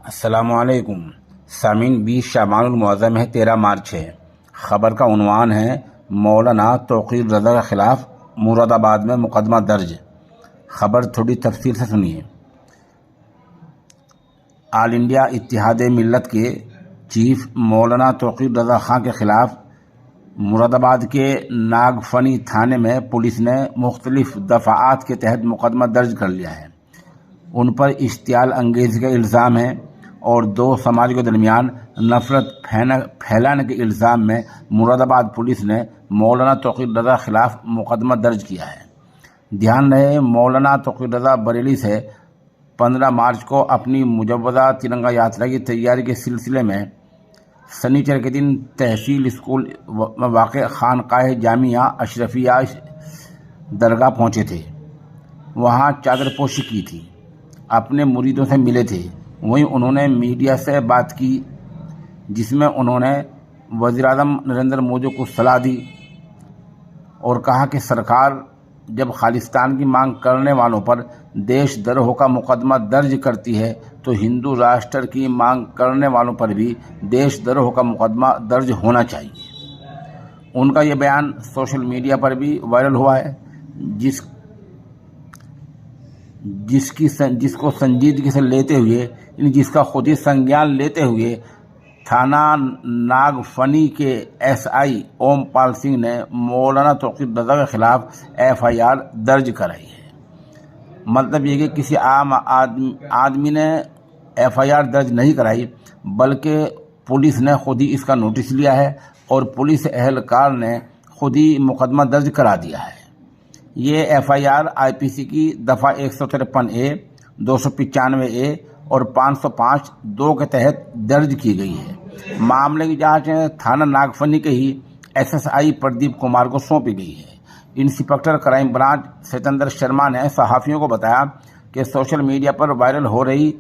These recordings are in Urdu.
السلام علیکم سامعین، 20 شعبان المعظم ہے، 13 مارچ ہے۔ خبر کا عنوان ہے مولانا توقیر رضا کے خلاف مراد آباد میں مقدمہ درج۔ خبر تھوڑی تفصیل سے سنیے۔ آل انڈیا اتحاد ملت کے چیف مولانا توقیر رضا خان کے خلاف مراد آباد کے ناگفنی تھانے میں پولیس نے مختلف دفعات کے تحت مقدمہ درج کر لیا ہے۔ ان پر اشتعال انگیزی کا الزام ہے اور دو سماج کے درمیان نفرت پھیلانے کے الزام میں مراد آباد پولیس نے مولانا توقیر رضا خلاف مقدمہ درج کیا ہے۔ دھیان رہے، مولانا توقیر رضا بریلی سے 15 مارچ کو اپنی مجوزہ ترنگا یاترا کی تیاری کے سلسلے میں سنیچر کے دن تحصیل اسکول میں واقع خانقاہ جامعہ اشرفیہ درگاہ پہنچے تھے۔ وہاں چادر پوشی کی تھی، اپنے مریدوں سے ملے تھے۔ وہیں انہوں نے میڈیا سے بات کی، جس میں انہوں نے وزیراعظم نریندر مودی کو صلاح دی اور کہا کہ سرکار جب خالصتان کی مانگ کرنے والوں پر دیش دروہ کا مقدمہ درج کرتی ہے تو ہندو راشٹر کی مانگ کرنے والوں پر بھی دیش دروہ کا مقدمہ درج ہونا چاہیے۔ ان کا یہ بیان سوشل میڈیا پر بھی وائرل ہوا ہے، جس کو سنجیدگی سے لیتے ہوئے، جس کا خود ہی سنجیان لیتے ہوئے تھانہ ناگفنی کے ایس آئی اوم پال سنگھ نے مولانا توقیر رضا کے خلاف FIR درج کرائی ہے۔ مطلب یہ کہ کسی عام آدمی نے FIR درج نہیں کرائی، بلکہ پولیس نے خود ہی اس کا نوٹس لیا ہے اور پولیس اہلکار نے خود ہی مقدمہ درج کرا دیا ہے۔ یہ FIR IPC کی دفعہ 153A، 295A اور 505(2) کے تحت درج کی گئی ہے۔ معاملے کی جانچ تھانہ ناگفنی کے ہی SSI پردیپ کمار کو سونپی گئی ہے۔ Inspector crime branch Satyendra Sharma نے صحافیوں کو بتایا کہ سوشل میڈیا پر وائرل ہو رہی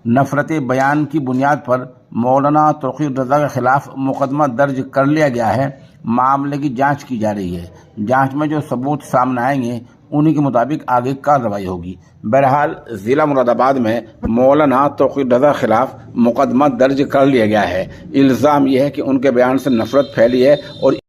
نفرت بیان کی بنیاد پر مولانا توقیر رضا کے خلاف مقدمہ درج کر لیا گیا ہے۔ معاملے کی جانچ کی جا رہی ہے۔ جانچ میں جو ثبوت سامنے آئیں گے انہی کے مطابق آگے کارروائی ہوگی۔ بہرحال ضلع مراد آباد میں مولانا توقیر رضا خلاف مقدمہ درج کر لیا گیا ہے۔ الزام یہ ہے کہ ان کے بیان سے نفرت پھیلی ہے اور